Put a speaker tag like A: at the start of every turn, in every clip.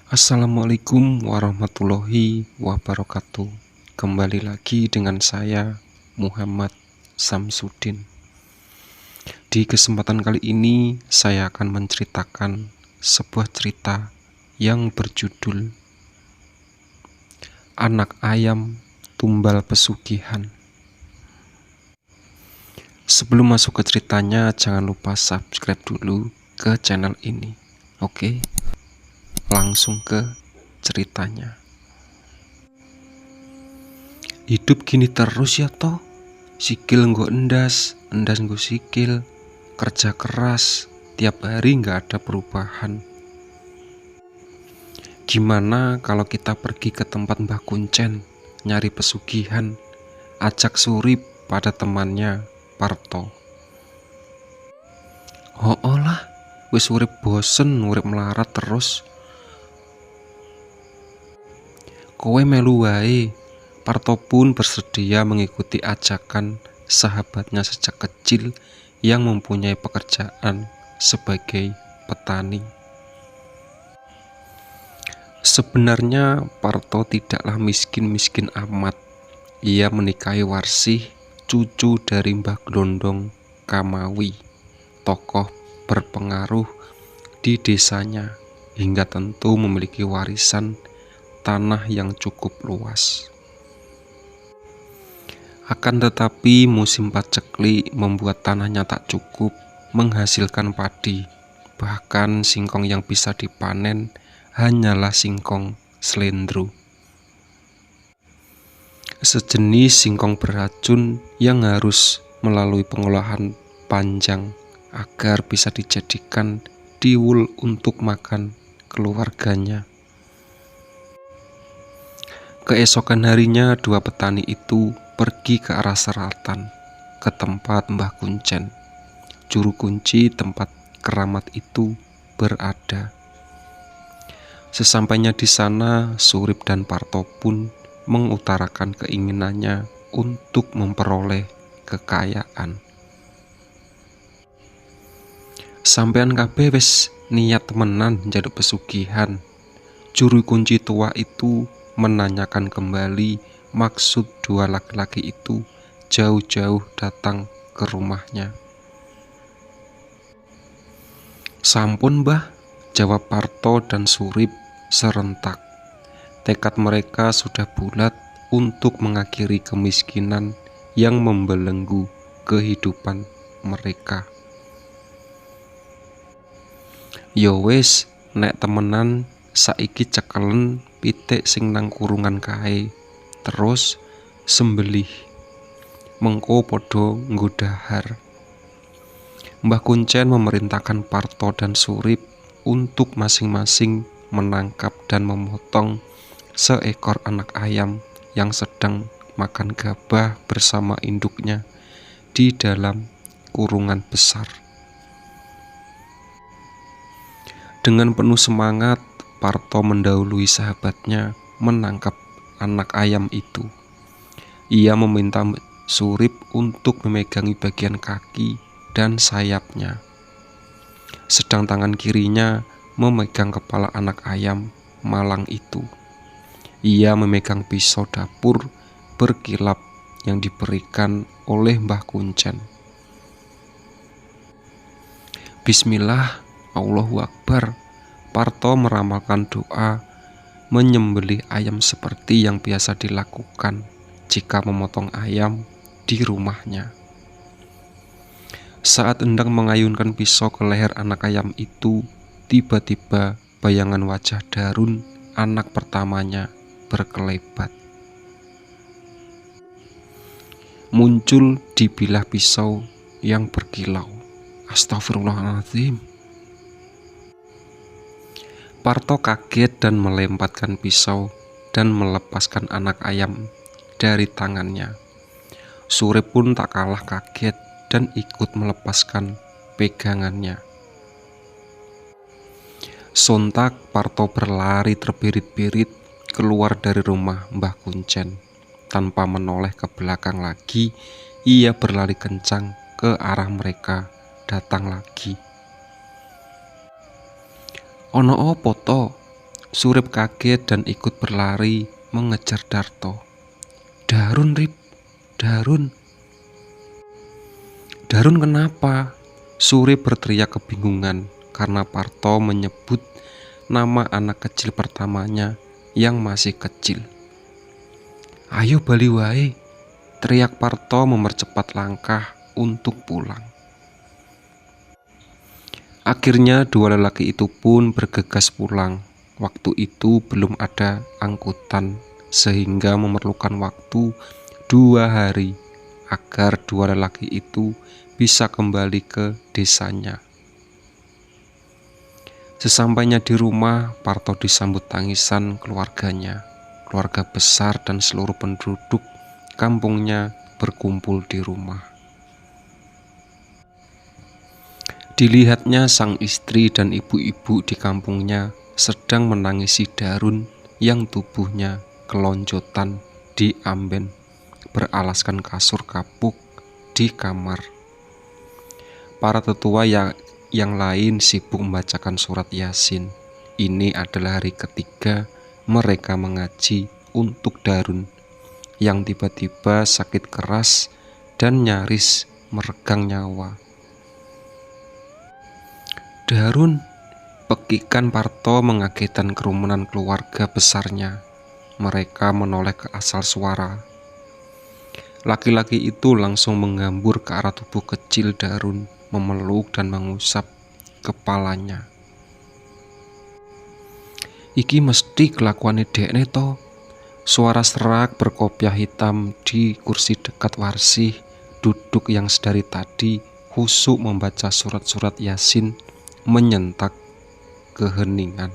A: Assalamualaikum warahmatullahi wabarakatuh. Kembali lagi dengan saya Muhammad Samsudin. Di kesempatan kali ini saya akan menceritakan sebuah cerita yang berjudul Anak Ayam Tumbal Pesugihan. Sebelum masuk ke ceritanya, jangan lupa subscribe dulu ke channel ini. Oke, langsung ke ceritanya. Hidup gini terus ya toh, sikil nggo endas nggo sikil, kerja keras tiap hari nggak ada perubahan. Gimana kalau kita pergi ke tempat Mbah Kuncen nyari pesugihan, ajak Surip pada temannya Parto. Oh lah, wis urip bosen urip melarat terus. Kowe melu wae. Parto pun bersedia mengikuti ajakan sahabatnya sejak kecil yang mempunyai pekerjaan sebagai petani. Sebenarnya Parto tidaklah miskin-miskin amat. Ia menikahi Warsih, cucu dari Mbah Glondong Kamawi, tokoh berpengaruh di desanya, hingga tentu memiliki warisan tanah yang cukup luas. Akan tetapi musim paceklik membuat tanahnya tak cukup menghasilkan padi. Bahkan singkong yang bisa dipanen hanyalah singkong slendro, sejenis singkong beracun yang harus melalui pengolahan panjang agar bisa dijadikan diwul untuk makan keluarganya. Keesokan harinya dua petani itu pergi ke arah selatan, ke tempat Mbah Kuncen, juru kunci tempat keramat itu berada. Sesampainya di sana, Surip dan Parto pun mengutarakan keinginannya untuk memperoleh kekayaan. Sampean kabeh wis niat temenan njaluk pesugihan. Juru kunci tua itu menanyakan kembali maksud dua laki-laki itu jauh-jauh datang ke rumahnya. Sampun Mbah, jawab Parto dan Surip serentak. Tekad mereka sudah bulat untuk mengakhiri kemiskinan yang membelenggu kehidupan mereka. Yo wis, nek temenan saiki cekelen pitik sing nang kurungan kae, terus sembelih, mengko podo nggo dahar. Mbah Kuncen memerintahkan Parto dan Surip untuk masing-masing menangkap dan memotong seekor anak ayam yang sedang makan gabah bersama induknya di dalam kurungan besar. Dengan penuh semangat, Parto mendahului sahabatnya menangkap anak ayam itu. Ia meminta Surip untuk memegangi bagian kaki dan sayapnya, sedang tangan kirinya memegang kepala anak ayam malang itu. Ia memegang pisau dapur berkilap yang diberikan oleh Mbah Kuncen. Bismillah, Allahu Akbar. Parto meramalkan doa menyembelih ayam seperti yang biasa dilakukan jika memotong ayam di rumahnya. Saat hendak mengayunkan pisau ke leher anak ayam itu, tiba-tiba bayangan wajah Darun, anak pertamanya, berkelebat. Muncul di bilah pisau yang berkilau. Astagfirullahaladzim. Parto kaget dan melempatkan pisau dan melepaskan anak ayam dari tangannya. Surip pun tak kalah kaget dan ikut melepaskan pegangannya. Sontak Parto berlari terbirit-birit keluar dari rumah Mbah Kuncen. Tanpa menoleh ke belakang lagi, ia berlari kencang ke arah mereka datang lagi. Ono opo to? Surip kaget dan ikut berlari mengejar Darto. "Darun, Rip, Darun. Darun kenapa?" Surip berteriak kebingungan karena Parto menyebut nama anak kecil pertamanya yang masih kecil. "Ayo bali wae," teriak Parto mempercepat langkah untuk pulang. Akhirnya dua lelaki itu pun bergegas pulang. Waktu itu belum ada angkutan, sehingga memerlukan waktu 2 hari agar dua lelaki itu bisa kembali ke desanya. Sesampainya di rumah, Parto disambut tangisan keluarganya. Keluarga besar dan seluruh penduduk kampungnya berkumpul di rumah. Dilihatnya sang istri dan ibu-ibu di kampungnya sedang menangisi Darun yang tubuhnya kelonjotan di amben, beralaskan kasur kapuk di kamar. Para tetua yang lain sibuk membacakan surat Yasin. Ini adalah hari ketiga mereka mengaji untuk Darun yang tiba-tiba sakit keras dan nyaris meregang nyawa. "Darun," pekikan Parto mengagetkan kerumunan keluarga besarnya. Mereka menoleh ke asal suara. Laki-laki itu langsung menggambur ke arah tubuh kecil Darun, memeluk dan mengusap kepalanya. "Iki mesti kelakuane dekne to." Suara serak berkopiah hitam di kursi dekat Warsih duduk yang sedari tadi khusyuk membaca surat-surat Yasin menyentak keheningan.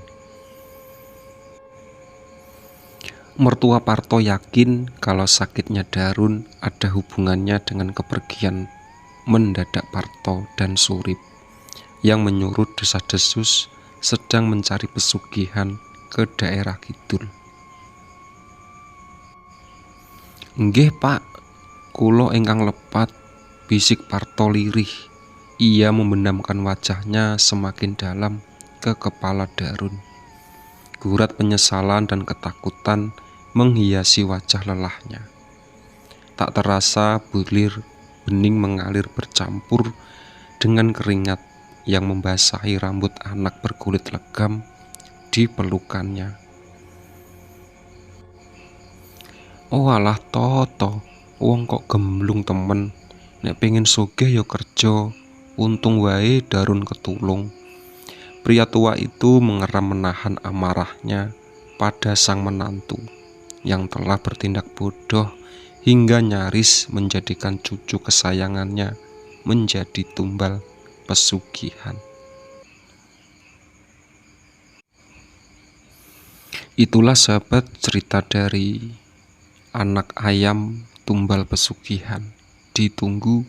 A: Mertua Parto yakin kalau sakitnya Darun ada hubungannya dengan kepergian mendadak Parto dan Surip yang menyuruh desas-desus sedang mencari pesugihan ke daerah kidul. "Nggih, Pak, kula ingkang lepat," bisik Parto lirih. Ia membenamkan wajahnya semakin dalam ke kepala Darun. Gurat penyesalan dan ketakutan menghiasi wajah lelahnya. Tak terasa bulir bening mengalir bercampur dengan keringat yang membasahi rambut anak berkulit legam di pelukannya. "Oh alah Toto, wong kok gemblung temen. Nek pengen sugih ya kerja. Untung wae Darun ketulung." Pria tua itu mengeram menahan amarahnya pada sang menantu yang telah bertindak bodoh hingga nyaris menjadikan cucu kesayangannya menjadi tumbal pesugihan. Itulah sahabat cerita dari anak ayam tumbal pesugihan. Ditunggu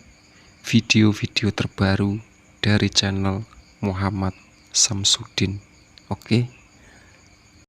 A: video-video terbaru dari channel Muhammad Samsudin. Oke.